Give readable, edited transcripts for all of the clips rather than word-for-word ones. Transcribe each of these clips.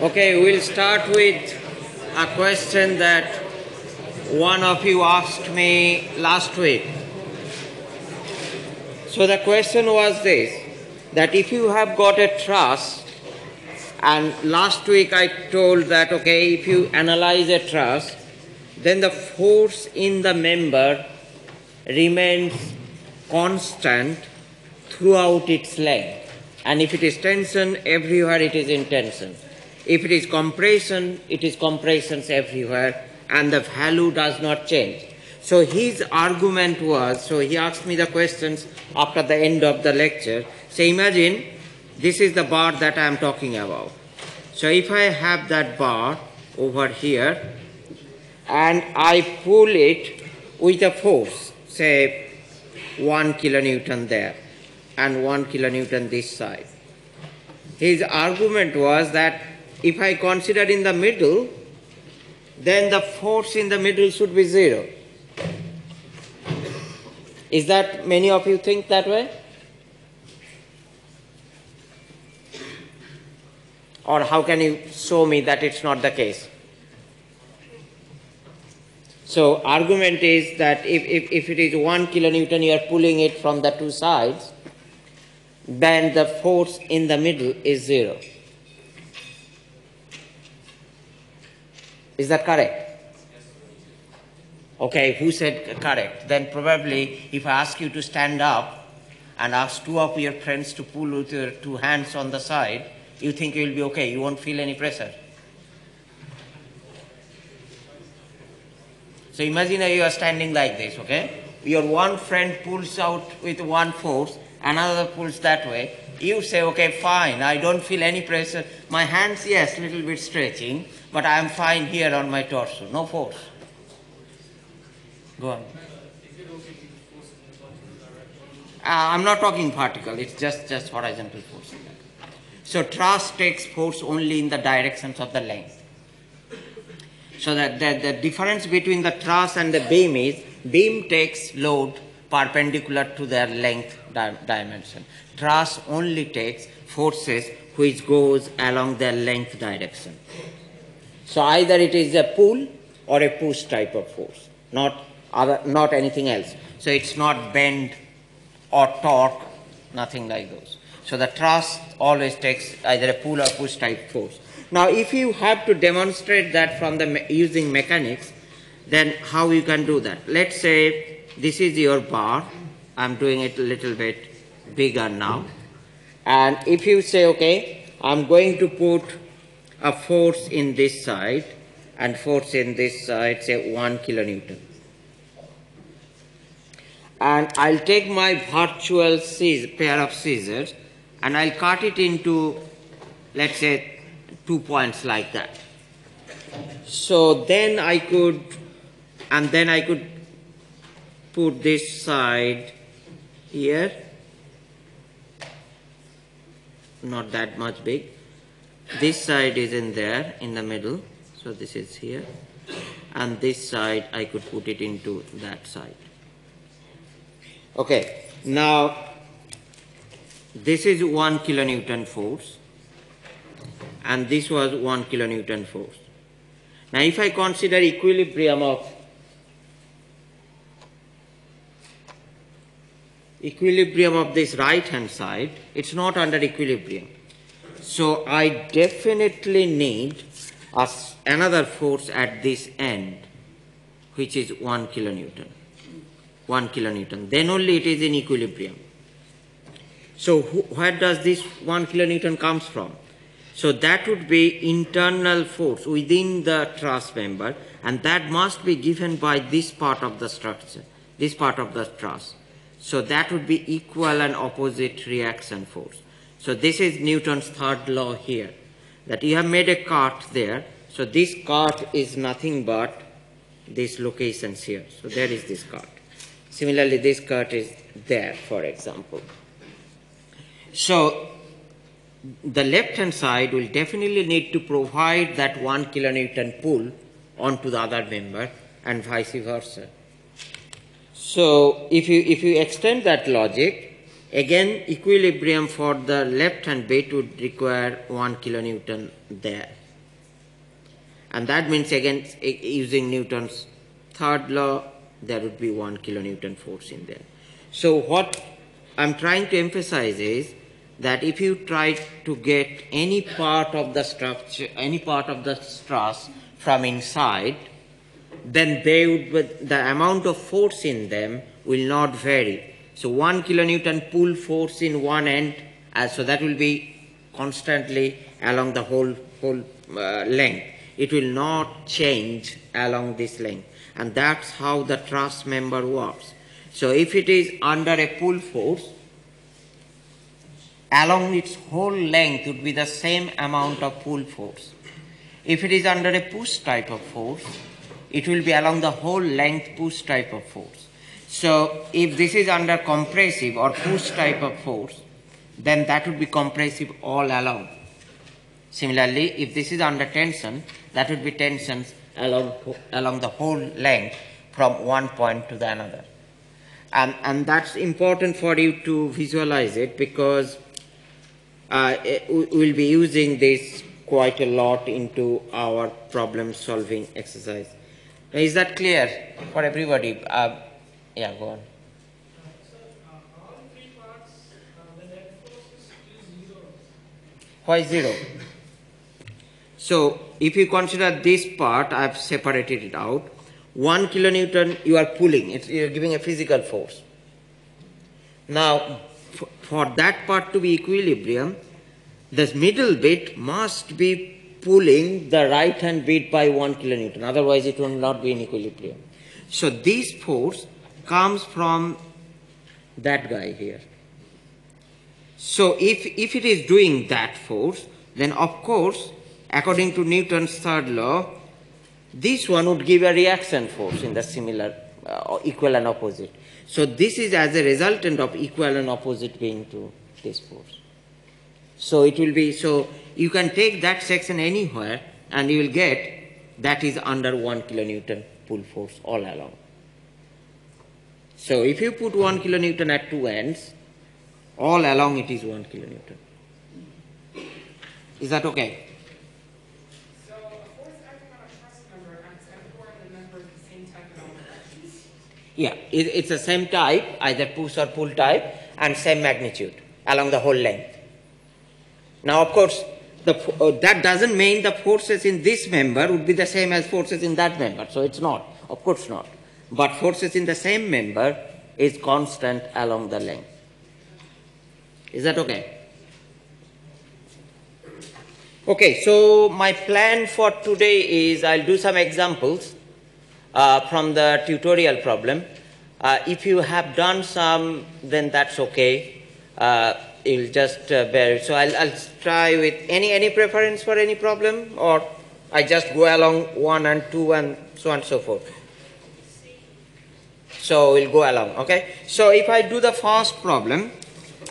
Okay, we'll start with a question that one of you asked me last week. So the question was this, that if you have got a truss, and last week I told that, okay, if you analyze a truss, then the force in the member remains constant throughout its length. And if it is tension, everywhere it is in tension. If it is compression, it is compressions everywhere, and the value does not change. So his argument was, so he asked me the questions after the end of the lecture. So imagine this is the bar that I am talking about. So if I have that bar over here and I pull it with a force, say 1 kilonewton there and 1 kilonewton this side. His argument was that if I consider in the middle, then the force in the middle should be 0. Is that many of you think that way? Or how can you show me that it's not the case? So argument is that if it is 1 kilonewton, you are pulling it from the two sides, then the force in the middle is 0. Is that correct? Okay, who said correct? Then probably if I ask you to stand up and ask two of your friends to pull with your two hands on the side, you think you will be okay, you won't feel any pressure. So imagine you are standing like this, okay? Your one friend pulls out with one force, another pulls that way. You say, okay, fine, I don't feel any pressure. My hands, yes, little bit stretching, but I am fine here on my torso, no force. Go on. I'm not talking vertical, it's just horizontal force. So truss takes force only in the directions of the length. So that the difference between the truss and the beam is, beam takes load perpendicular to their length dimension. Truss only takes forces which goes along their length direction. So either it is a pull or a push type of force, not anything else. So it's not bend or torque, nothing like those. So the truss always takes either a pull or push type force. Now if you have to demonstrate that from using mechanics, then how you can do that? Let's say this is your bar. I'm doing it a little bit bigger now. And if you say, okay, I'm going to put a force in this side and force in this side, say 1 kilonewton. And I'll take my virtual pair of scissors and I'll cut it into, let's say, 2 points like that. So then I could put this side here, not that much big. This side is in there, in the middle, so this is here. And this side, I could put it into that side. Okay, now this is 1 kilonewton force, and this was 1 kilonewton force. Now if I consider equilibrium of this right hand side, it's not under equilibrium. So I definitely need another force at this end, which is 1 kilonewton. 1 kilonewton. Then only it is in equilibrium. So where does this 1 kilonewton comes from? So that would be internal force within the truss member, and that must be given by this part of the structure, this part of the truss. So that would be equal and opposite reaction force. So this is Newton's third law here, that you have made a cut there. So this cut is nothing but these locations here. So there is this cut. Similarly, this cut is there, for example. So the left hand side will definitely need to provide that 1 kilonewton pull onto the other member and vice versa. So if you extend that logic, again equilibrium for the left hand bit would require 1 kilonewton there. And that means again using Newton's third law, there would be 1 kilonewton force in there. So what I'm trying to emphasize is that if you try to get any part of the structure, any part of the truss from inside, then the amount of force in them will not vary. So 1 kilonewton pull force in one end, so that will be constantly along the whole length. It will not change along this length. And that's how the truss member works. So if it is under a pull force, along its whole length would be the same amount of pull force. If it is under a push type of force, it will be along the whole length push type of force. So if this is under compressive or push type of force, then that would be compressive all along. Similarly, if this is under tension, that would be tensions along the whole length from one point to the another. And that's important for you to visualize it, because we'll be using this quite a lot into our problem solving exercise. Is that clear for everybody? Yeah, go on. All three parts, the net force is 0. Why 0? So if you consider this part, I've separated it out. 1 kilonewton you are pulling, you're giving a physical force. Now, for that part to be equilibrium, this middle bit must be pulling the right hand bit by 1 kilonewton, otherwise it will not be in equilibrium. So this force comes from that guy here. So if it is doing that force, then of course, according to Newton's third law, this one would give a reaction force in the similar equal and opposite. So this is as a resultant of equal and opposite being to this force. So it will be, so you can take that section anywhere and you will get that is under 1 kilonewton pull force all along. So if you put 1 kilonewton at two ends, all along it is 1 kilonewton. Is that okay? So a force acting on a truss member acts everywhere in the member of the same type in all directions? Yeah, it's the same type, either push or pull type, and same magnitude along the whole length. Now, of course, that doesn't mean the forces in this member would be the same as forces in that member. So it's not, of course not. But forces in the same member is constant along the length. Is that okay? Okay, so my plan for today is I'll do some examples from the tutorial problem. If you have done some, then that's okay. You'll just bear it. So I'll try with any preference for any problem, or I just go along 1 and 2 and so on and so forth. So we'll go along, okay? So if I do the first problem,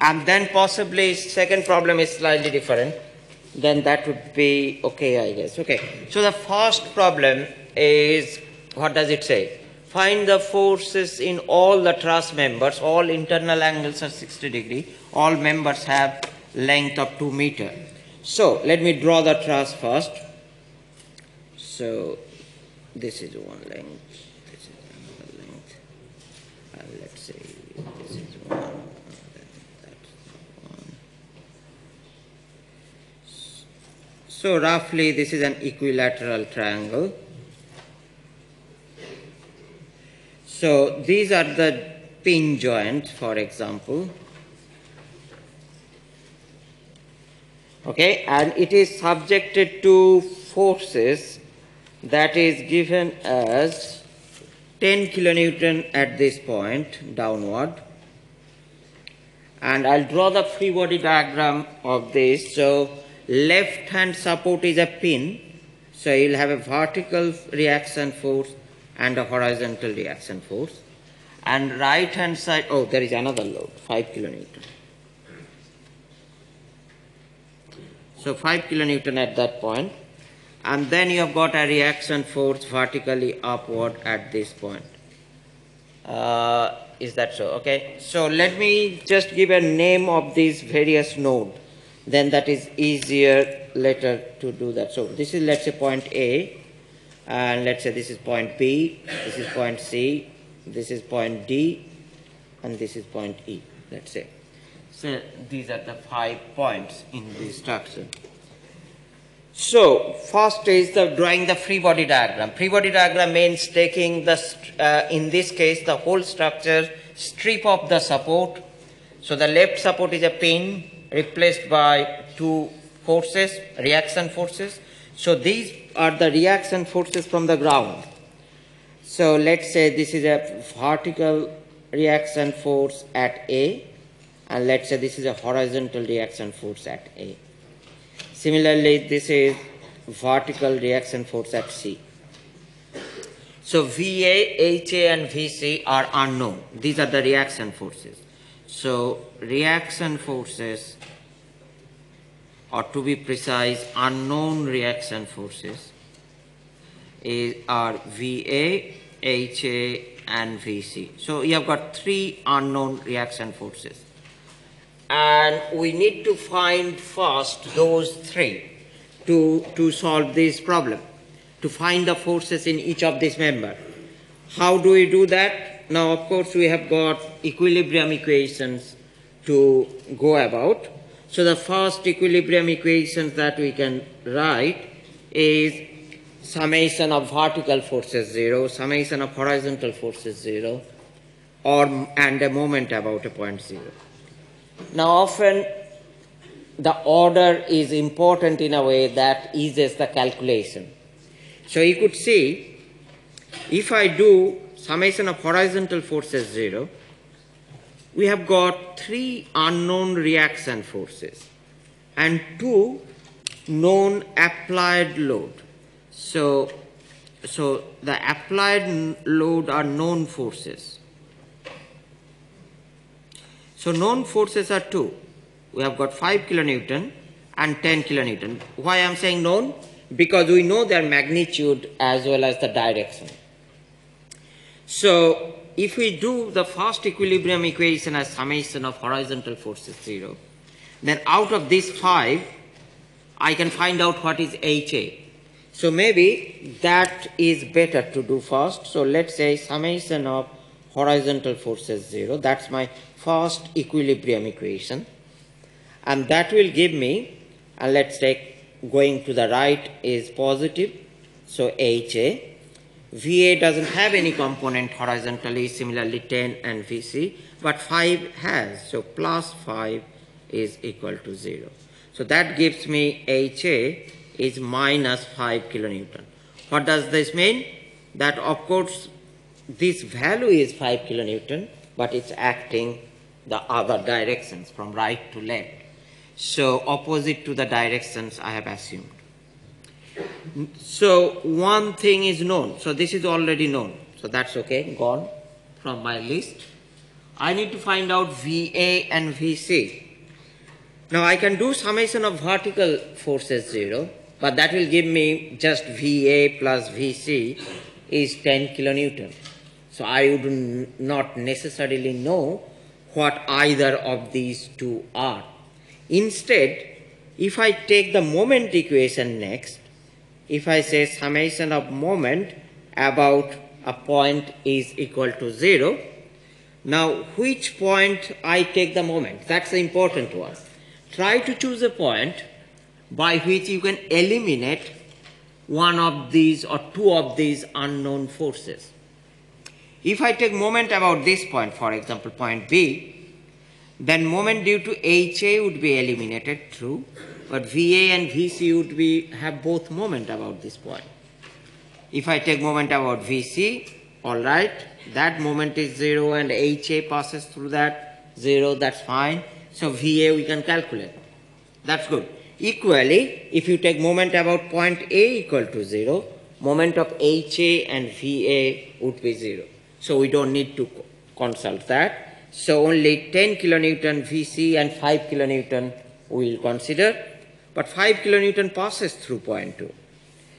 and then possibly second problem is slightly different, then that would be okay, I guess. Okay, so the first problem is, what does it say? Find the forces in all the truss members. All internal angles are 60 degrees. All members have length of 2 meters. So let me draw the truss first. So this is one length, this is another length. Let's say this is one, that's one. So roughly this is an equilateral triangle. So these are the pin joints, for example. Okay, and it is subjected to forces that is given as 10 kilonewton at this point downward. And I'll draw the free body diagram of this. So left hand support is a pin. So you'll have a vertical reaction force and a horizontal reaction force. And right hand side, oh, there is another load, 5 kilonewton. So 5 kilonewton at that point. And then you have got a reaction force vertically upward at this point. Is that so? Okay. So let me just give a name of these various nodes. Then that is easier later to do that. So this is, let's say, point A. and let's say this is point B, this is point C, this is point D, and this is point E, let's say. So these are the 5 points in this structure. So first is drawing the free body diagram. Free body diagram means taking in this case the whole structure, strip of the support. So the left support is a pin replaced by 2 forces, reaction forces. So these are the reaction forces from the ground. So let's say this is a vertical reaction force at A, and let's say this is a horizontal reaction force at A. Similarly, this is vertical reaction force at C. So VA, HA and VC are unknown. These are the reaction forces. So reaction forces, or to be precise, unknown reaction forces are VA, HA and VC. So you have got 3 unknown reaction forces. And we need to find first those 3 to solve this problem, to find the forces in each of these members. How do we do that? Now, of course, we have got equilibrium equations to go about. So the first equilibrium equations that we can write is summation of vertical forces 0, summation of horizontal forces 0, and a moment about a point 0. Now, often the order is important in a way that eases the calculation. So you could see, if I do summation of horizontal forces 0, we have got 3 unknown reaction forces and 2 known applied load. So the applied load are known forces. So known forces are 2. We have got 5 kilonewton and 10 kilonewton. Why I am saying known? Because we know their magnitude as well as the direction. So if we do the first equilibrium equation as summation of horizontal forces 0, then out of these 5, I can find out what is HA. So maybe that is better to do first. So let's say summation of horizontal forces 0. That's my first equilibrium equation. And that will give me, and let's take going to the right is positive. So HA. VA doesn't have any component horizontally, similarly 10 and VC, but 5 has. So plus 5 is equal to 0. So that gives me HA is minus 5 kilonewton. What does this mean? That of course this value is 5 kilonewton, but it's acting the other directions from right to left. So opposite to the directions I have assumed. So one thing is known. So this is already known. So that's okay, gone from my list. I need to find out VA and VC. Now I can do summation of vertical forces 0, but that will give me just VA plus VC is 10 kilonewton. So I would not necessarily know what either of these 2 are. Instead, if I take the moment equation next, if I say summation of moment about a point is equal to 0, now which point I take the moment? That's the important one. Try to choose a point by which you can eliminate one of these or 2 of these unknown forces. If I take moment about this point, for example, point B, then moment due to HA would be eliminated, true, but VA and VC would have both moment about this point. If I take moment about VC, all right, that moment is 0 and HA passes through that 0, that's fine. So VA we can calculate. That's good. Equally, if you take moment about point A equal to 0, moment of HA and VA would be 0. So we don't need to consult that. So only 10 kilonewton VC and 5 kilonewton we will consider. But 5 kilonewton passes through point 2.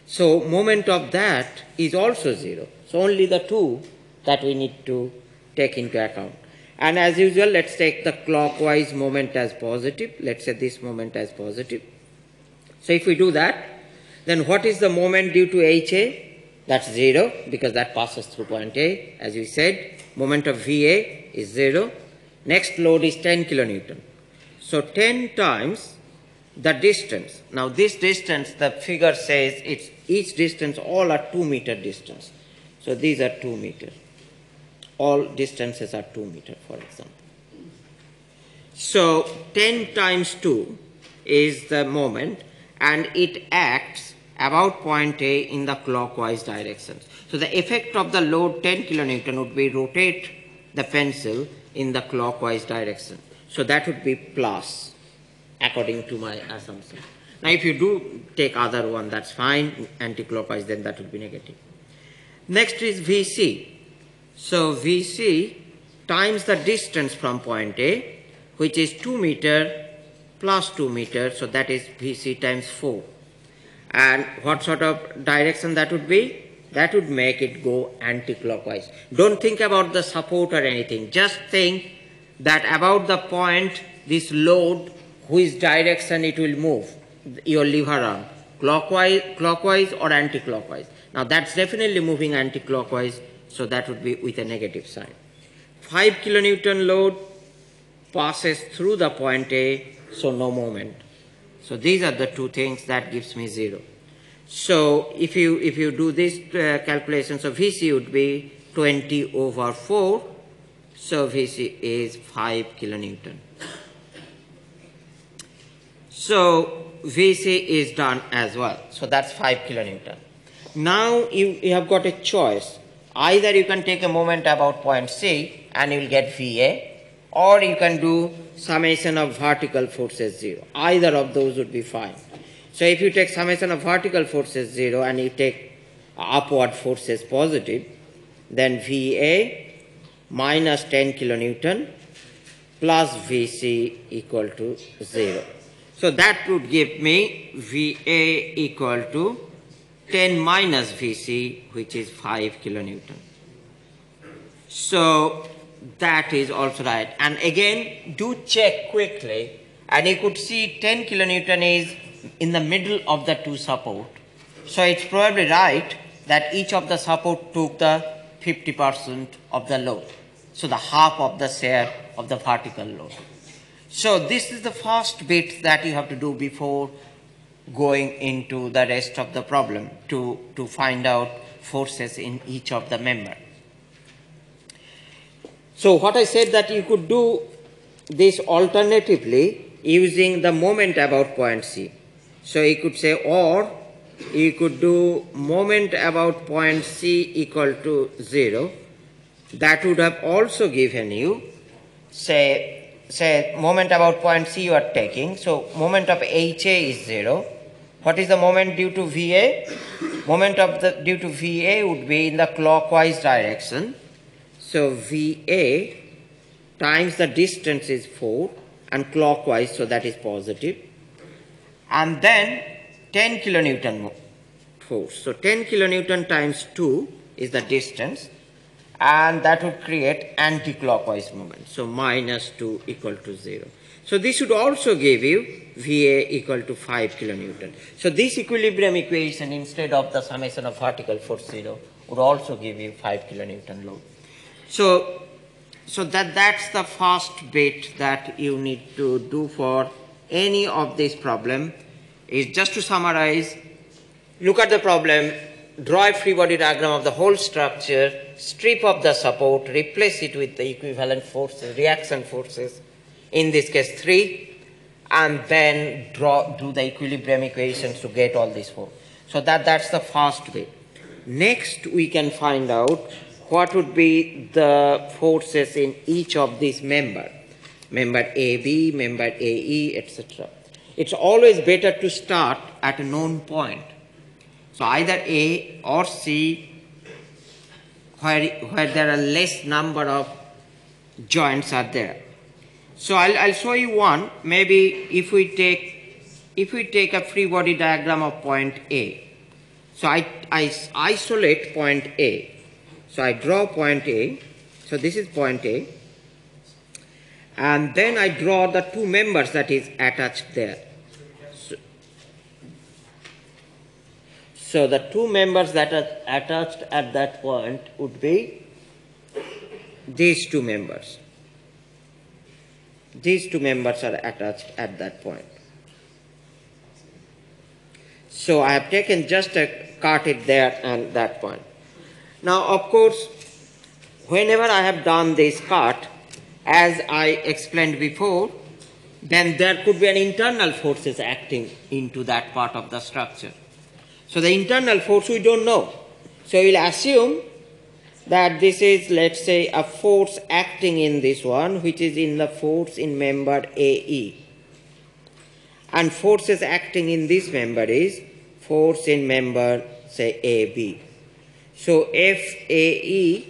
So moment of that is also 0. So only the 2 that we need to take into account. And as usual, let's take the clockwise moment as positive. Let's say this moment as positive. So if we do that, then what is the moment due to HA? That's 0 because that passes through point A. As we said, moment of VA is 0. Next load is 10 kilonewton. So 10 times the distance. Now this distance, the figure says it's each distance, all are 2 meter distance. So these are 2 meter. All distances are 2 meter, for example. So 10 times 2 is the moment, and it acts about point A in the clockwise direction. So the effect of the load 10 kilonewton would be rotate the pencil in the clockwise direction. So that would be plus, according to my assumption. Now if you do take other one, that's fine, anti-clockwise, then that would be negative. Next is VC. So VC times the distance from point A, which is 2 meter plus 2 meter, so that is VC times 4. And what sort of direction that would be? That would make it go anti-clockwise. Don't think about the support or anything. Just think that about the point, this load, which direction it will move, your lever arm, clockwise or anti-clockwise. Now that's definitely moving anti-clockwise, so that would be with a negative sign. 5 kilonewton load passes through the point A, so no moment. So these are the two things that gives me 0. So if you do this calculation, so VC would be 20 over 4. So VC is 5 kilonewton. So VC is done as well. So that's 5 kilonewton. Now you have got a choice. Either you can take a moment about point C and you will get VA, or you can do summation of vertical forces 0. Either of those would be fine. So if you take summation of vertical forces 0 and you take upward forces positive, then VA minus 10 kilonewton plus VC equal to 0. So that would give me VA equal to 10 minus VC, which is 5 kilonewton. So that is also right. And again, do check quickly, and you could see 10 kilonewton is in the middle of the two support. So it's probably right that each of the support took the 50% of the load. So the half of the share of the vertical load. So this is the first bit that you have to do before going into the rest of the problem to find out forces in each of the member. So what I said that you could do this alternatively using the moment about point C. So you could say, or you could do moment about point C equal to 0. That would have also given you, say moment about point C you are taking. So moment of HA is 0. What is the moment due to VA? Moment of due to VA would be in the clockwise direction. So VA times the distance is 4 and clockwise, so that is positive. And then 10 kilonewton force. So 10 kilonewton times 2 is the distance, and that would create anti-clockwise moment. So minus 2 equal to 0. So this would also give you VA equal to 5 kilonewton. So this equilibrium equation, instead of the summation of vertical force 0, would also give you 5 kilonewton load. So that's the first bit that you need to do for any of this problem. Is just to summarize, look at the problem, draw a free body diagram of the whole structure, strip off the support, replace it with the equivalent forces, reaction forces, in this case 3, and then do the equilibrium equations to get all these four. So that's the first bit. Next we can find out what would be the forces in each of these member AB, member AE, etc. It's always better to start at a known point. So either A or C, where there are less number of joints are there. So I'll show you one. Maybe if we take a free body diagram of point A. So I isolate point A. So I draw point A. So this is point A. And then I draw the two members that is attached there. So the two members that are attached at that point would be these two members. These two members are attached at that point. So I have taken just a cut it there and that point. Now, of course, whenever I have done this cut, as I explained before, then there could be an internal forces acting into that part of the structure. So the internal force we don't know. So we'll assume that this is, let's say, a force acting in this one, which is in the force in member AE. And forces acting in this member is force in member, say, AB. So FAE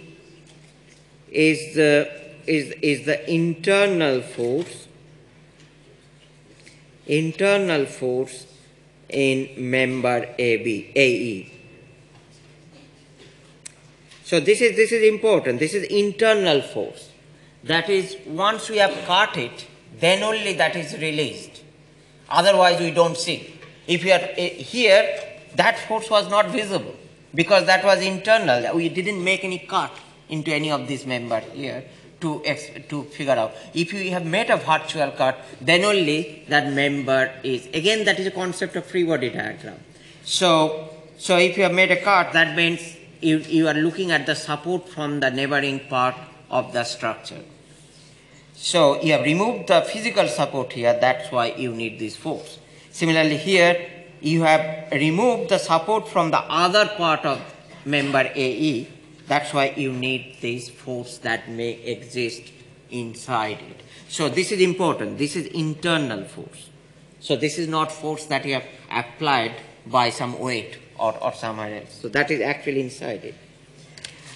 is the internal force in member AE. So this is important. This is internal force. That is, once we have cut it, then only that is released. Otherwise we don't see. If we are here, that force was not visible because that was internal. We didn't make any cut into any of these members here to figure out. If you have made a virtual cut, then only that member is, again, that is a concept of free body diagram. So if you have made a cut, that means you are looking at the support from the neighboring part of the structure. So you have removed the physical support here, that's why you need this force. Similarly here, you have removed the support from the other part of member AE, that's why you need this force that may exist inside it. So this is important, this is internal force. So this is not force that you have applied by some weight or somewhere else. So that is actually inside it.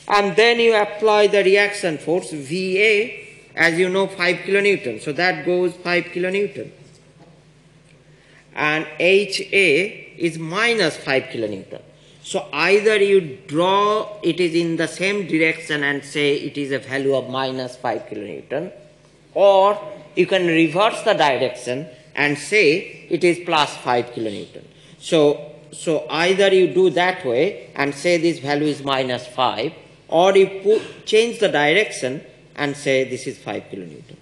And then you apply the reaction force, VA, as you know, 5 kilonewton. So that goes 5 kilonewton. And HA is minus 5 kilonewton. So either you draw it is in the same direction and say it is a value of minus 5 kilonewton, or you can reverse the direction and say it is plus 5 kilonewton. So either you do that way and say this value is minus 5, or you change the direction and say this is 5 kilonewton.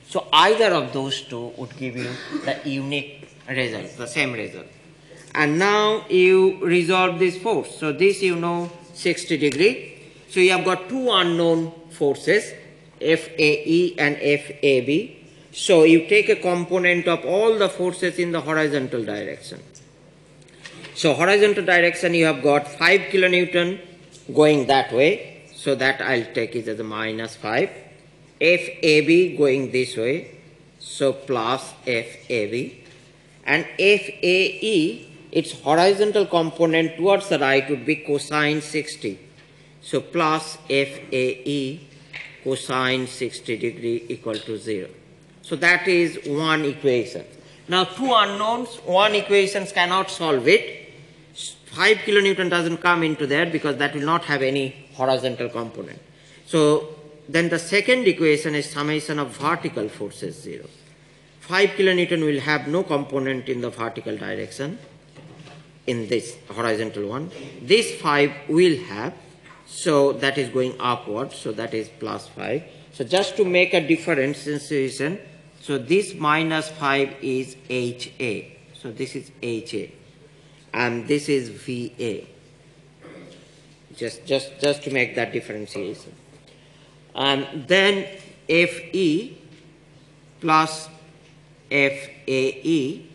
So either of those two would give you the unique result, the same result. And now you resolve this force. So this you know 60 degree. So you have got two unknown forces, FAE and FAB. So you take a component of all the forces in the horizontal direction. So horizontal direction you have got 5 kilonewton going that way. So that I'll take it as a minus 5. FAB going this way. So plus FAB. And FAE, its horizontal component towards the right would be cosine 60. So plus FAE cosine 60 degree equal to 0. So that is one equation. Now two unknowns, one equation cannot solve it. 5 kilonewton doesn't come into there because that will not have any horizontal component. So then the second equation is summation of vertical forces 0. 5 kilonewton will have no component in the vertical direction in this horizontal one. This 5 will have, so that is going upward, so that is plus 5. So just to make a differentiation, so this minus 5 is HA. So this is HA. And this is VA. Just to make that differentiation. And then FE plus FAE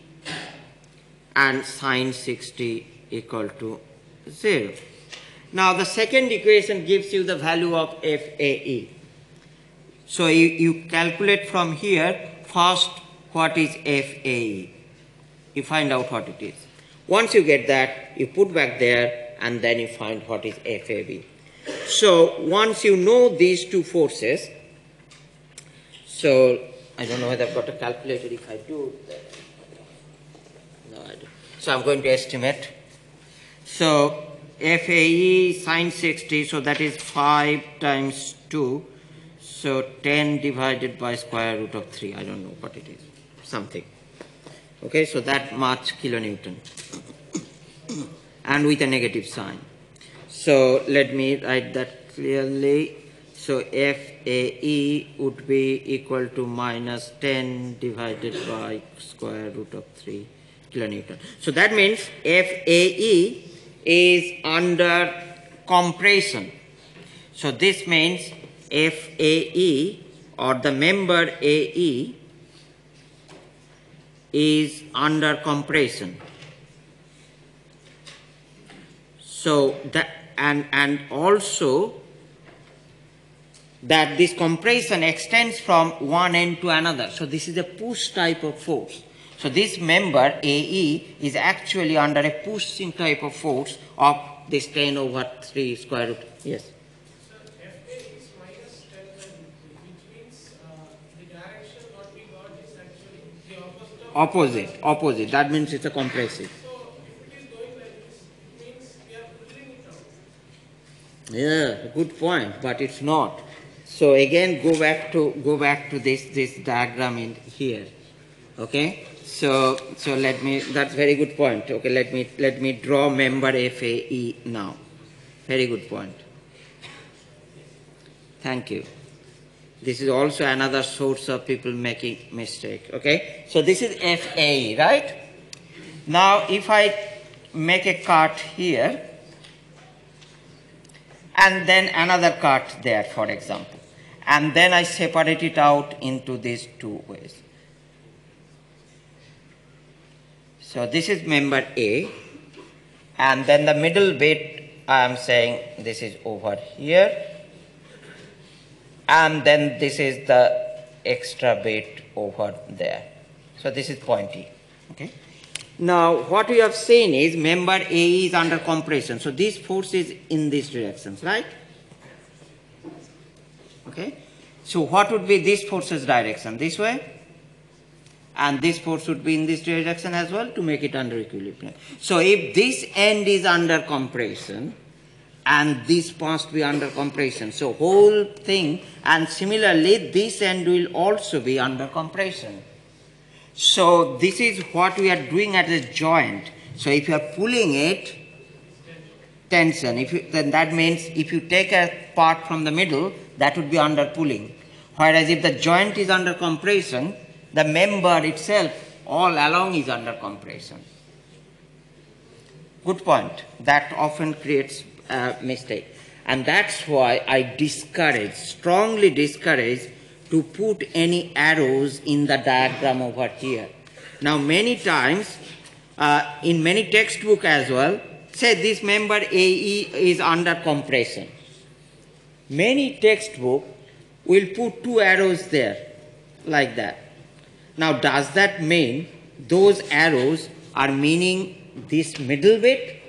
and sine 60 equal to 0. Now the second equation gives you the value of FAE. So you calculate from here first what is FAE. You find out what it is. Once you get that, you put back there and then you find what is FAB. So once you know these two forces, so I don't know whether I've got a calculator. If I do, no I don't. So I'm going to estimate. So FAE sine 60, so that is 5 times 2. So 10 divided by square root of 3. I don't know what it is. Something. Okay, so that much kilonewton. and with a negative sign. So let me write that clearly. So FAE would be equal to minus 10 divided by square root of 3 kilonewton. So that means FAE is under compression. So this means FAE or the member AE is under compression. So that and also that this compression extends from one end to another. So this is a push type of force. So this member AE is actually under a pushing type of force of this 10 over 3 square root. Yes. So FA is minus 10, which means the direction what we got is actually the opposite of Opposite. That means it's a compressive. So if it is going like this, it means we are pulling it out. Yeah, good point, but it's not. So again, go back to this diagram in here. Okay. So let me. That's very good point. Okay. Let me draw member FAE now. Very good point. Thank you. This is also another source of people making mistake. Okay. So this is FAE, right? Now, if I make a cut here, and then another cut there, for example, and then I separate it out into these two ways. So this is member A, and then the middle bit I am saying this is over here, and then this is the extra bit over there. So this is point E. Okay. Now what we have seen is member A is under compression. So this force is in these directions, right? Okay. So what would be this force's direction? This way? And this force would be in this direction as well to make it under equilibrium. So if this end is under compression and this must be under compression, so whole thing, and similarly this end will also be under compression. So this is what we are doing at a joint. So if you are pulling it, tension. Then that means if you take a part from the middle, that would be under pulling. Whereas if the joint is under compression, the member itself all along is under compression. Good point. That often creates a mistake. And that's why I strongly discourage to put any arrows in the diagram over here. Now many times, in many textbooks as well, say this member AE is under compression. Many textbooks will put two arrows there, like that. Now does that mean those arrows are meaning this middle bit,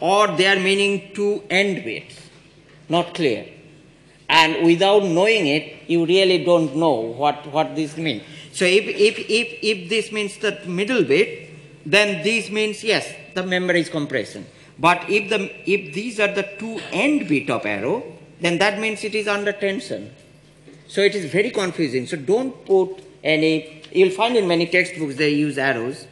or they are meaning two end bits? Not clear. And without knowing it, you really don't know what this means. So if this means the middle bit, then this means yes, the member is compression. But if these are the two end bit of arrow, then that means it is under tension. So it is very confusing. So don't put any. You'll find in many textbooks they use arrows,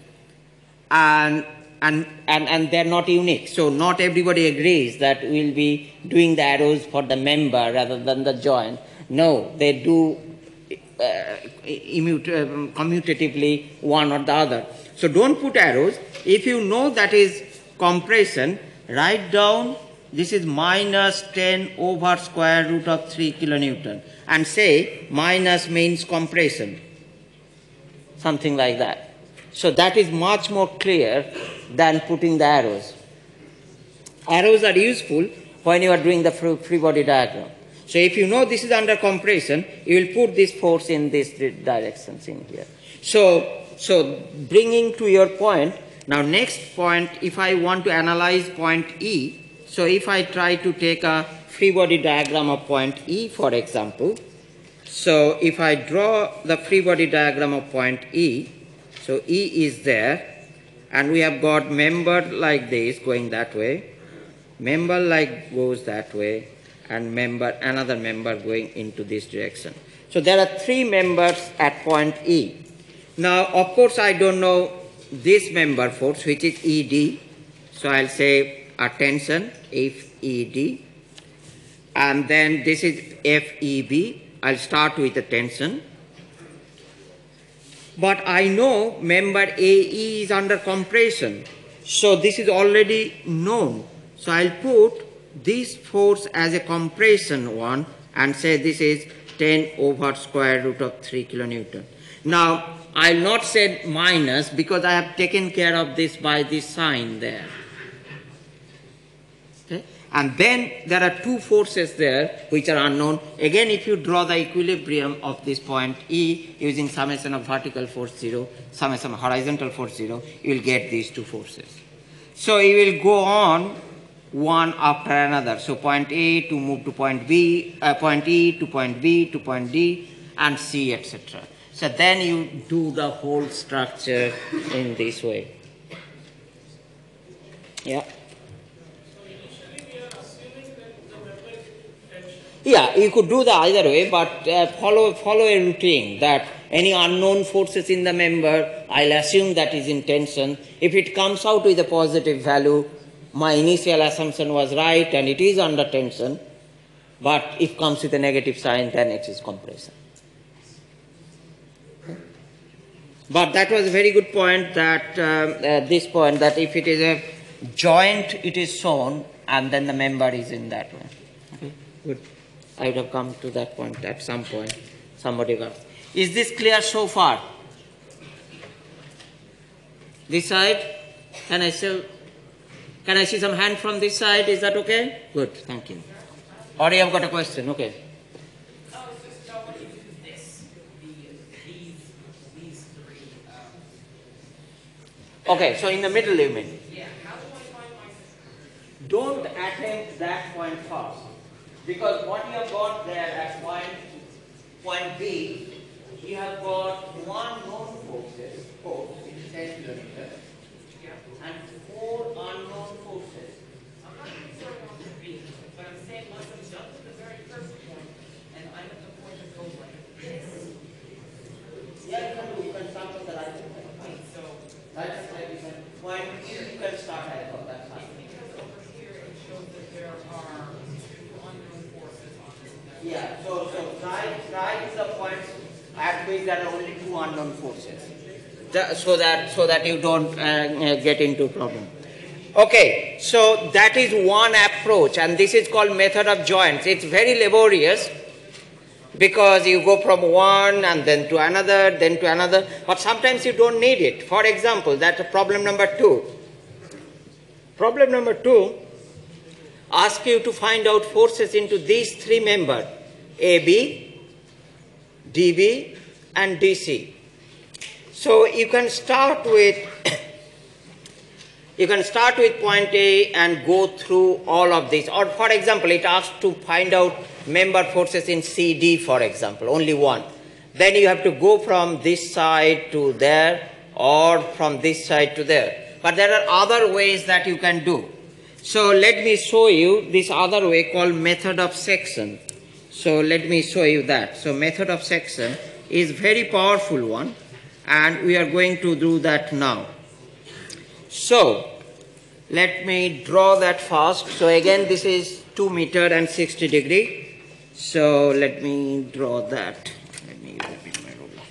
and they're not unique. So not everybody agrees that we'll be doing the arrows for the member rather than the joint. No, they do commutatively one or the other. So don't put arrows. If you know that is compression, write down this is minus 10 over square root of 3 kilonewton and say minus means compression. Something like that. So that is much more clear than putting the arrows. Arrows are useful when you are doing the free body diagram. So if you know this is under compression, you will put this force in these directions in here. So bringing to your point, now next point, if I want to analyze point E, so if I try to take a free body diagram of point E, for example, so if I draw the free body diagram of point E, so E is there, and we have got member like this going that way, member like goes that way, and another member going into this direction. So there are three members at point E. Now, of course, I don't know this member force, which is ED. So I'll say a tension, FED, and then this is FEB. I'll start with a tension. But I know member AE is under compression. So this is already known. So I'll put this force as a compression one and say this is 10 over square root of 3 kilonewton. Now, I'll not say minus because I have taken care of this by this sign there. Okay? And then there are two forces there which are unknown. Again, if you draw the equilibrium of this point E using summation of vertical force 0, summation of horizontal force 0, you will get these two forces. So you will go on one after another. So point A to move to point B, point E to point B to point D and C, etc. So then you do the whole structure in this way. Yeah. Yeah, you could do the either way, but follow a routine that any unknown forces in the member, I'll assume that is in tension. If it comes out with a positive value, my initial assumption was right and it is under tension. But if it comes with a negative sign, then it is compression. But that was a very good point that this point that if it is a joint, it is shown and then the member is in that way. Okay, good. I would have come to that point at some point. Somebody got. Is this clear so far? This side? Can I see some hand from this side? Is that okay? Good, thank you. Or you have got a question? Okay. Oh, it's just what do you do with this? These three. Okay, so in the middle you mean? Yeah, how do I find my system? Don't attempt that point first. Because what you have got there at point B, you have got one known force, which is 10 kilometers, and 4 unknown forces. I'm not concerned on the B, but I'm saying once I'm done with the very first point, and I'm at the point that goes like this. Yeah, you can start with the right point. So That's why you can, point E, you can start at that side. because over here it shows that there are two unknown forces on this. Yeah, so try to the points at which there are only 2 unknown forces, so that you don't get into problem. Okay, so that is one approach, and this is called method of joints. It's very laborious because you go from one and then to another, but sometimes you don't need it. For example, that's problem number 2. Problem number 2 asks you to find out forces into these 3 members, AB, DB and DC. So you can start with point A and go through all of these. Or for example, it asks to find out member forces in CD, for example, only one. Then you have to go from this side to there or from this side to there. But there are other ways that you can do. So let me show you this other way called method of section. So let me show you that. So method of section is very powerful one, and we are going to do that now. So let me draw that first. So again, this is 2 meter and 60 degree. So let me draw that. Let me repeat my ruler.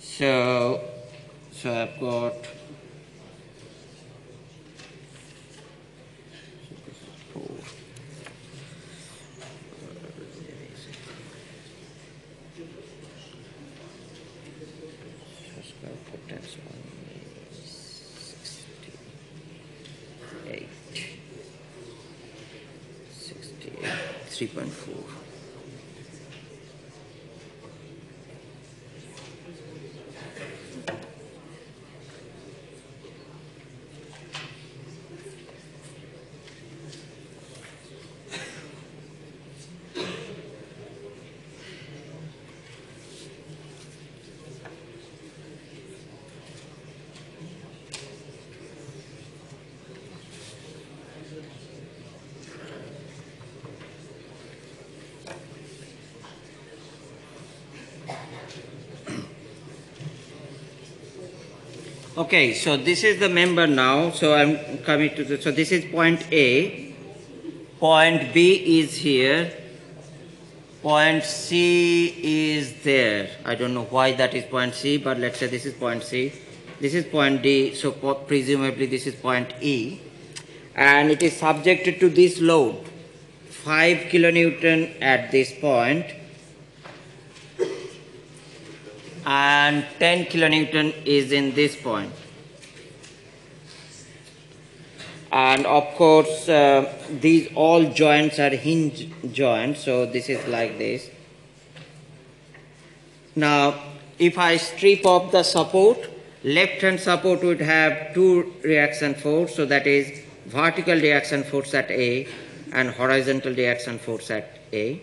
So I've got 3.4. Okay, so this is the member now. So I'm coming to the, so this is point A. Point B is here. Point C is there. I don't know why that is point C, but let's say this is point C. This is point D, so presumably this is point E. And it is subjected to this load, 5 kilonewton at this point, and 10 kilonewton is in this point. And of course, these all joints are hinge joints, so this is like this. Now, if I strip off the support, left hand support would have two reaction force, so that is vertical reaction force at A and horizontal reaction force at A,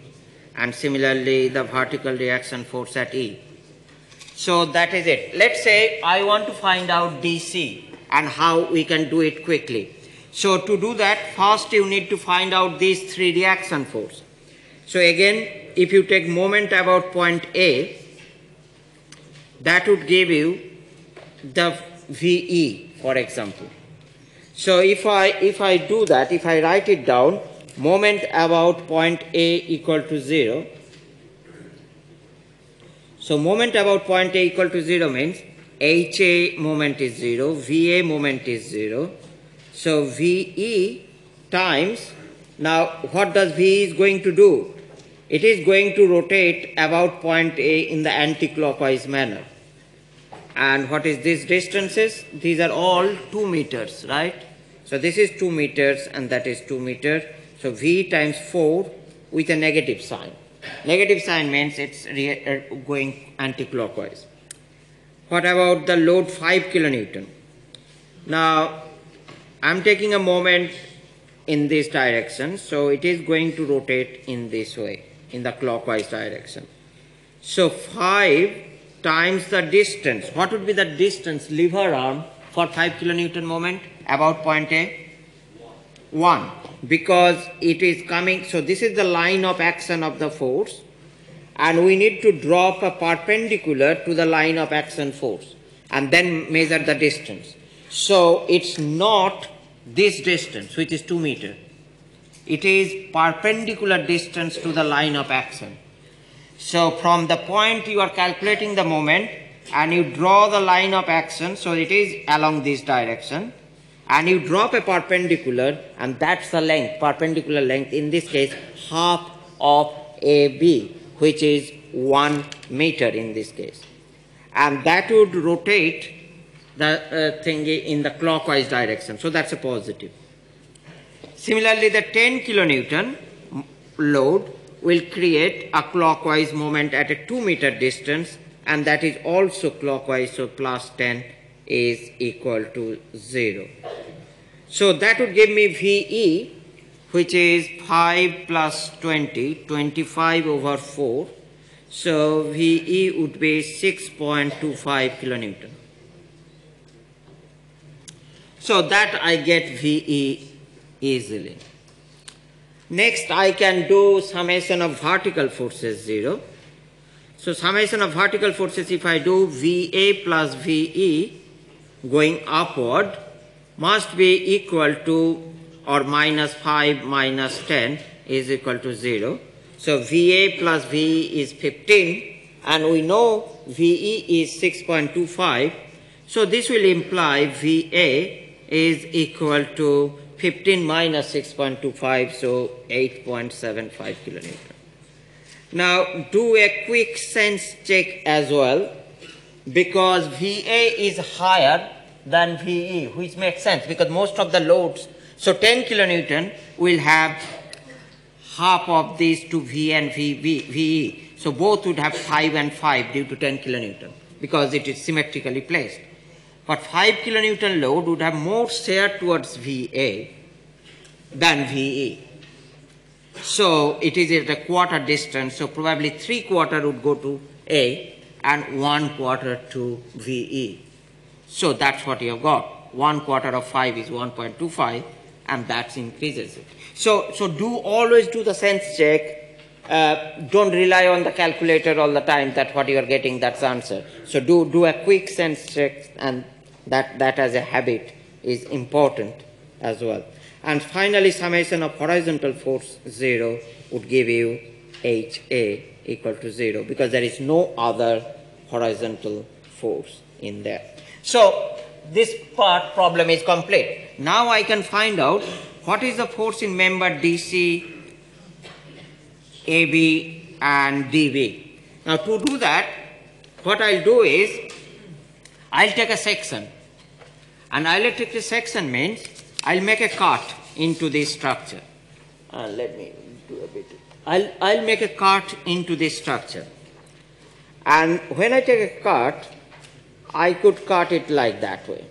and similarly the vertical reaction force at E. So that is it. Let's say I want to find out DC and how we can do it quickly. So to do that, first you need to find out these three reaction force. So again, if you take moment about point A, that would give you the VE, for example. So if I do that, if I write it down, moment about point A equal to 0. So moment about point A equal to 0 means HA moment is 0, VA moment is 0. So VE times, now what does VE is going to do? It is going to rotate about point A in the anti-clockwise manner. And what is these distances? These are all 2 meters, right? So this is 2 meters and that is 2 meters. So V times 4 with a negative sign. Negative sign means it's going anti-clockwise. What about the load 5 kilonewton? Now, I'm taking a moment in this direction, so it is going to rotate in this way, in the clockwise direction. So 5 times the distance. What would be the distance lever arm for 5 kilonewton moment about point A? 1. Because it is coming, so this is the line of action of the force, and we need to drop a perpendicular to the line of action force and then measure the distance. So it's not this distance, which is 2 meters. It is perpendicular distance to the line of action. So from the point you are calculating the moment and you draw the line of action, so it is along this direction, and you drop a perpendicular, and that's the length, perpendicular length, in this case half of AB, which is 1 meter in this case. And that would rotate the thing in the clockwise direction, so that's a positive. Similarly, the 10 kilonewton load will create a clockwise moment at a 2 meter distance, and that is also clockwise, so plus 10 is equal to 0. So that would give me VE, which is 5 plus 20, 25 over 4. So VE would be 6.25 kilonewton. So that I get VE easily. Next, I can do summation of vertical forces 0. So summation of vertical forces, if I do VA plus VE going upward, must be equal to or minus 5 minus 10 is equal to 0. So VA plus VE is 15, and we know VE is 6.25. So this will imply VA is equal to 15 minus 6.25, so 8.75 kilonewton. Now do a quick sense check as well, because VA is higher than VE, which makes sense because most of the loads, so 10 kilonewton will have half of these two V and VE. So both would have 5 and 5 due to 10 kilonewton because it is symmetrically placed. But 5 kilonewton load would have more share towards VA than VE. So it is at a quarter distance, so probably 3/4 would go to A and 1/4 to VE. So that's what you have got. 1/4 of 5 is 1.25, and that increases it. So always do the sense check. Don't rely on the calculator all the time that what you are getting, that's the answer. So do a quick sense check and That as a habit is important as well. And finally, summation of horizontal force 0 would give you HA equal to 0 because there is no other horizontal force in there. So this part problem is complete. Now I can find out what is the force in member DC, AB and DB. Now to do that, what I'll do is I'll take a section, and I'll take a section means I'll make a cut into this structure. Let me do a bit. I'll make a cut into this structure, and when I take a cut, I could cut it like that way.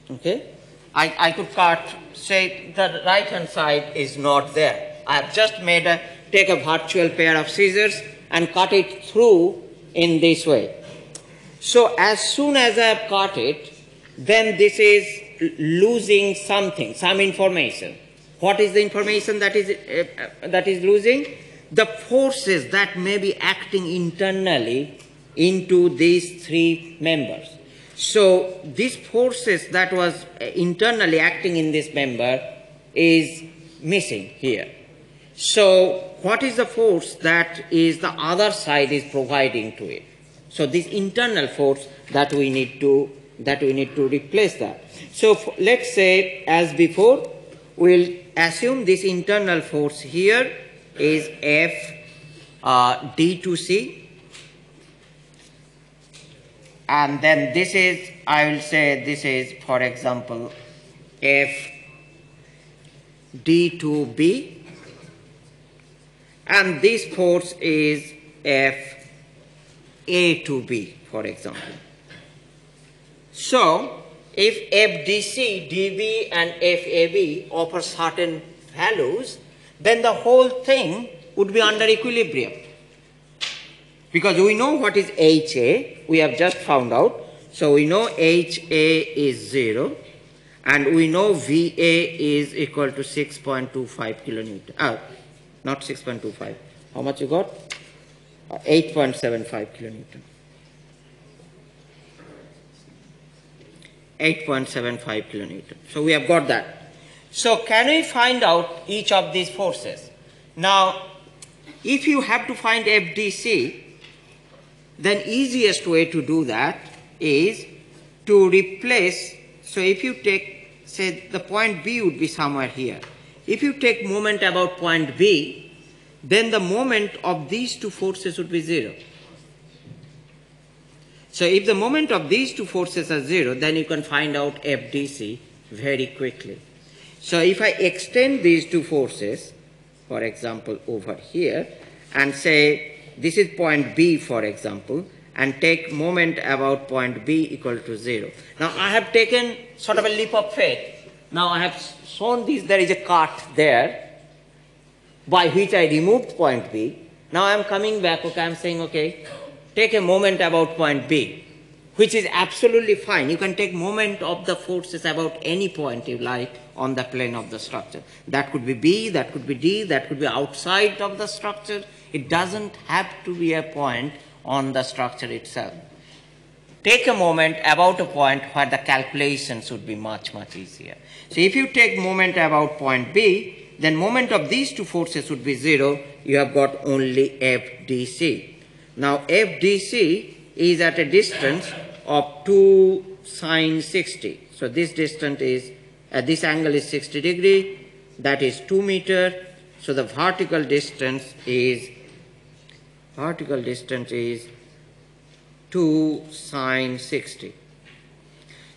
Okay, I could cut, say the right hand side is not there. I have just take a virtual pair of scissors and cut it through in this way. So as soon as I have cut it, then this is losing something, some information. What is the information that is losing? The forces that may be acting internally into these three members. So these forces that was internally acting in this member is missing here. So what is the force that is the other side is providing to it? So this internal force that we need to replace that. So let's say as before, we'll assume this internal force here is F D to C, and then this is, I will say this is, for example, F D to B, and this force is F A to B, for example. So if FDC, DB and FAB offer certain values, then the whole thing would be under equilibrium. Because we know what is HA, we have just found out. So we know HA is 0, and we know VA is equal to 6.25 kilonewton. Not 6.25. How much you got? 8.75 kilonewton. 8.75 kilonewton. So we have got that. So can we find out each of these forces? Now, if you have to find FDC, then easiest way to do that is to replace. So if you take, say the point B would be somewhere here. If you take moment about point B, then the moment of these two forces would be 0. So if the moment of these two forces are 0, then you can find out FDC very quickly. So if I extend these two forces, for example, over here, and say this is point B, for example, and take moment about point B equal to 0. Now I have taken sort of a leap of faith. Now I have shown this, there is a cut there by which I removed point B. Now I am coming back, okay, I am saying, okay, take a moment about point B, which is absolutely fine. You can take moment of the forces about any point you like on the plane of the structure. That could be B, that could be D, that could be outside of the structure. It doesn't have to be a point on the structure itself. Take a moment about a point where the calculations would be much, much easier. So if you take moment about point B, then moment of these two forces would be 0. You have got only FDC. Now FDC is at a distance of 2 sine 60. So this distance is, this angle is 60 degree, that is 2 meter. So the vertical distance is 2 sine 60.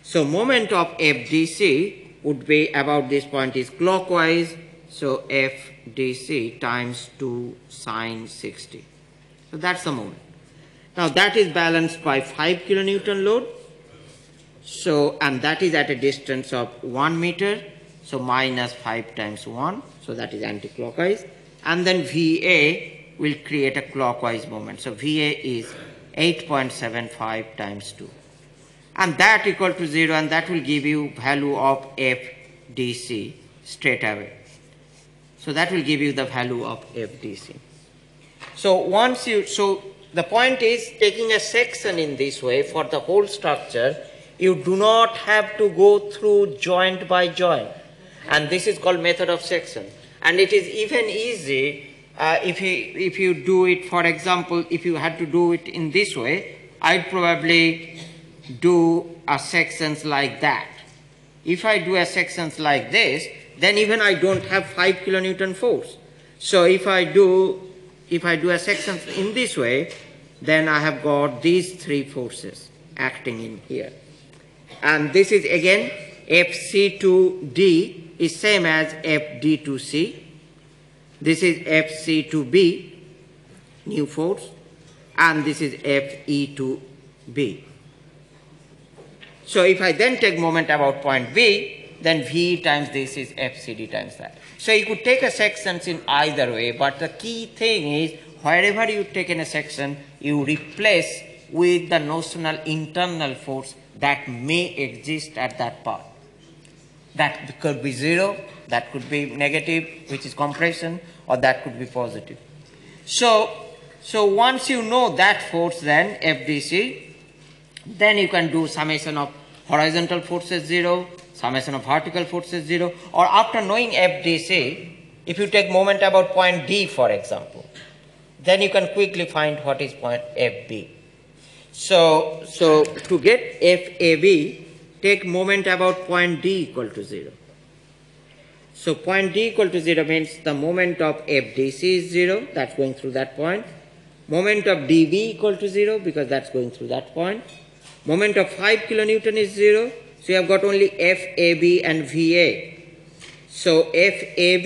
So moment of FDC would be about this point is clockwise. So FDC times 2 sine 60. So that's the moment. Now that is balanced by 5 kilonewton load. So, and that is at a distance of 1 meter. So minus 5 times 1. So that is anti-clockwise. And then VA will create a clockwise moment. So VA is 8.75 times 2. And that equal to 0, and that will give you value of FDC straight away. So that will give you the value of FDC. So once you, so the point is taking a section in this way for the whole structure You do not have to go through joint by joint. And this is called method of section. And it is even easy if you do it, for example, if you had to do it in this way, I'd probably do a sections like that. If I do a sections like this, then even I don't have 5 kilonewton force. So if I do a section in this way, then I have got these 3 forces acting in here. And this is again FC to D is same as FD to C. This is FC to B, new force, and this is FE to B. So if I then take moment about point B, then V times this is FCD times that. So you could take a sections in either way, but the key thing is wherever you take in a section, you replace with the notional internal force that may exist at that part. That could be 0, that could be negative, which is compression, or that could be positive. So once you know that force, then FDC, then you can do summation of horizontal forces 0, summation of vertical forces 0, or after knowing FDC, if you take moment about point D, for example, then you can quickly find what is point FB. So to get FAB, take moment about point D equal to 0. So point D equal to 0 means the moment of FDC is 0, that's going through that point. Moment of DB equal to 0 because that's going through that point. Moment of 5 kilonewton is 0, so you have got only FAB and VA. So FAB,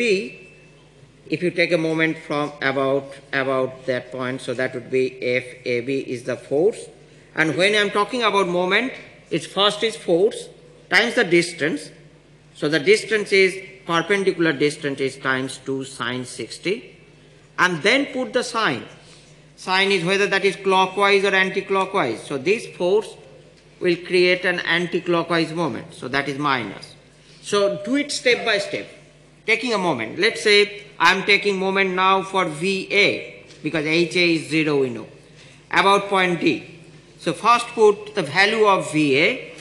if you take a moment from about that point, so that would be FAB is the force. And when I'm talking about moment, its first is force times the distance. So the distance is perpendicular distance is times 2 sine 60. And then put the sign. Sign is whether that is clockwise or anti-clockwise. So this force will create an anti-clockwise moment. So that is minus. So do it step by step. Taking a moment. Let's say I'm taking moment now for VA because HA is 0 we know. About point D. So first put the value of VA,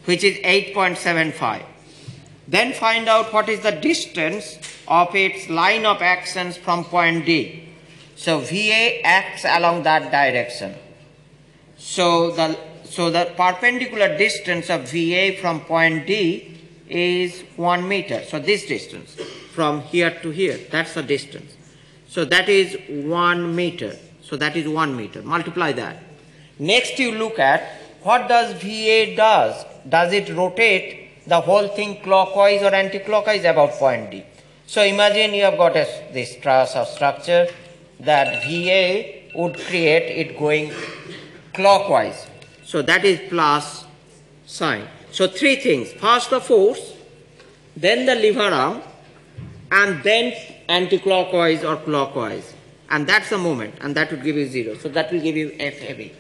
which is 8.75. Then find out what is the distance of its line of actions from point D. So VA acts along that direction. So the perpendicular distance of VA from point D is 1 meter. So this distance from here to here, that's the distance. So that is 1 meter. So that is 1 meter. Multiply that. Next you look at what does VA does. Does it rotate the whole thing clockwise or anti-clockwise about point D? So imagine you have got this truss or structure that VA would create it going clockwise. So that is plus sign. So 3 things. First the force, then the lever arm, and then anti-clockwise or clockwise. And that's the moment, and that would give you 0. So that will give you FAB.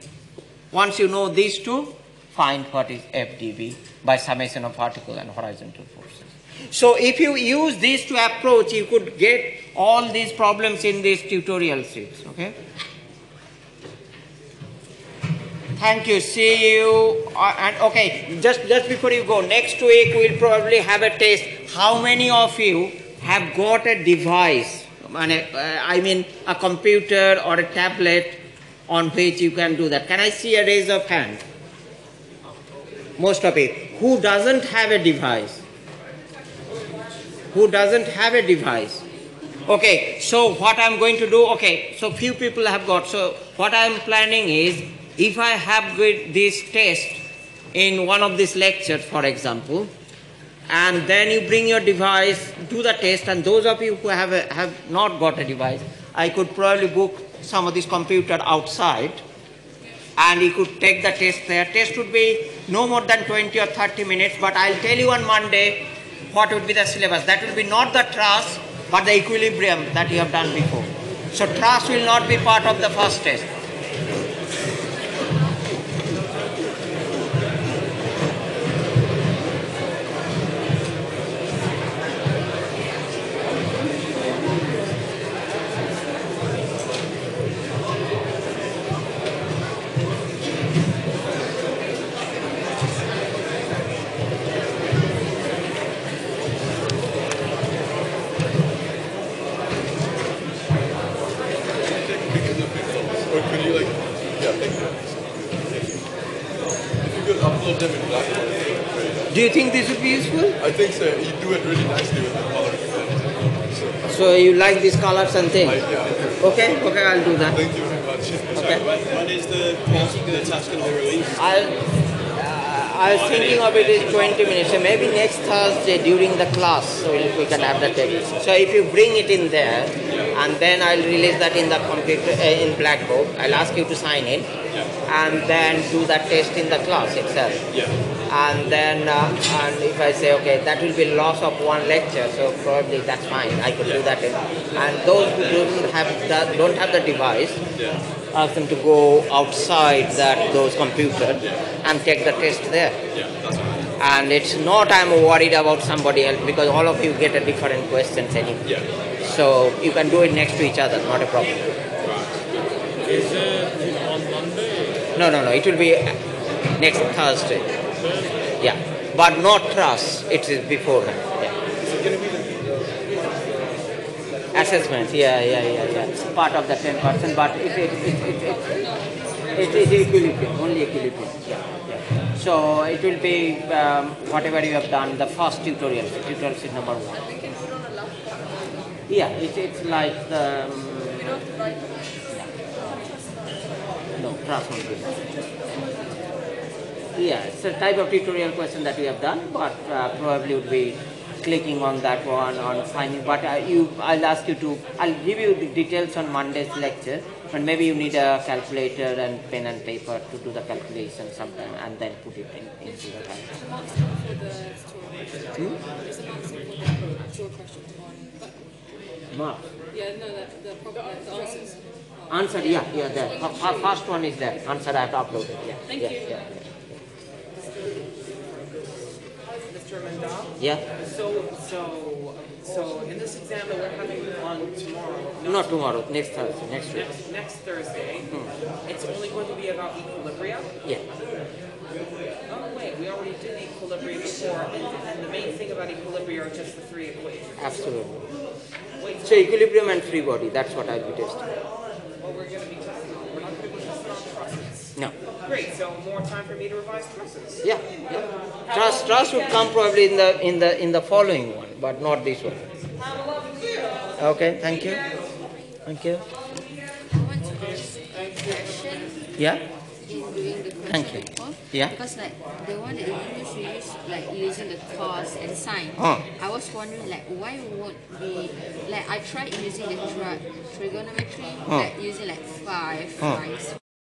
Once you know these two, find what is FDB by summation of vertical and horizontal forces. So if you use these two approach, you could get all these problems in these tutorial sheets. Okay. Thank you. See you. And okay, just before you go, next week we'll probably have a test. How many of you have got a device? I mean a computer or a tablet on which you can do that. Can I see a raise of hand? Most of it. Who doesn't have a device? Who doesn't have a device? Okay, so what I'm going to do, okay, so few people have got, so what I'm planning is, if I have this test in one of these lectures, for example, and then you bring your device, do the test, and those of you who have not got a device, I could probably book some of this computer outside, and you could take the test there. Test would be no more than 20 or 30 minutes, but I'll tell you on Monday what would be the syllabus. That will be not the truss, but the equilibrium that you have done before. So truss will not be part of the first test. Yeah, thank you. If you could upload them in black and white. Do you think this would be useful? I think so. You do it really nicely with the colors. So you like these colors and things? Yeah. Okay, I'll do that. Thank you very much. Okay. When is the task going to be released? I was thinking of it is 20 minutes, so maybe next Thursday during the class, so we can have the test. So if you bring it in there, and then I'll release that in the computer, in Blackboard. I'll ask you to sign in, and then do that test in the class itself. And then, and if I say, okay, that will be loss of one lecture, so probably that's fine. I could do that. And those who don't have the device, ask them to go outside those computers and take the test there. And it's not I'm worried about somebody else, because all of you get a different questions anyway. So you can do it next to each other, not a problem. Is it on Monday? No. It will be next Thursday. Yeah, but not Truss. It is before that. Yeah. Is it going to be the Assessment. Yeah. It's part of the 10%, but it is equilibrium, only equilibrium. Yeah. So it will be whatever you have done. The first tutorial is number 1. Yeah, it's like the. No, Truss won't be. Yeah, it's a type of tutorial question that we have done, but probably would be clicking on that one, on finding. But I'll ask you to. I'll give you the details on Monday's lecture, but maybe you need a calculator and pen and paper to do the calculation sometime, and then put it into the calculator. Mark. Yeah, no, the problem, the answers. Answer, yeah, there. First one is there. Answer I have uploaded. Yeah. Thank you. Yeah. Mr. Mandal? Yeah. So in this exam that we're having on tomorrow, Not tomorrow. Next Thursday. Next week. next Thursday, it's only going to be about equilibria. Yeah. Oh wait, we already did equilibria before, and the main thing about equilibria are just the 3 equations. Absolutely. Wait, So equilibrium and free body. That's what I'll be testing. what we're going to be testing on? We're not going to be testing on trusses. No. Great, so more time for me to revise trusses. Yeah. Trust would come probably in the following one, but not this one. Okay. Thank you. Thank you. I want to ask question Yeah. in doing the Thank question you. report. Yeah. Because like the one that you use like using the cos and sine. I was wondering like why won't we like I tried using the trigonometry like using like 5 times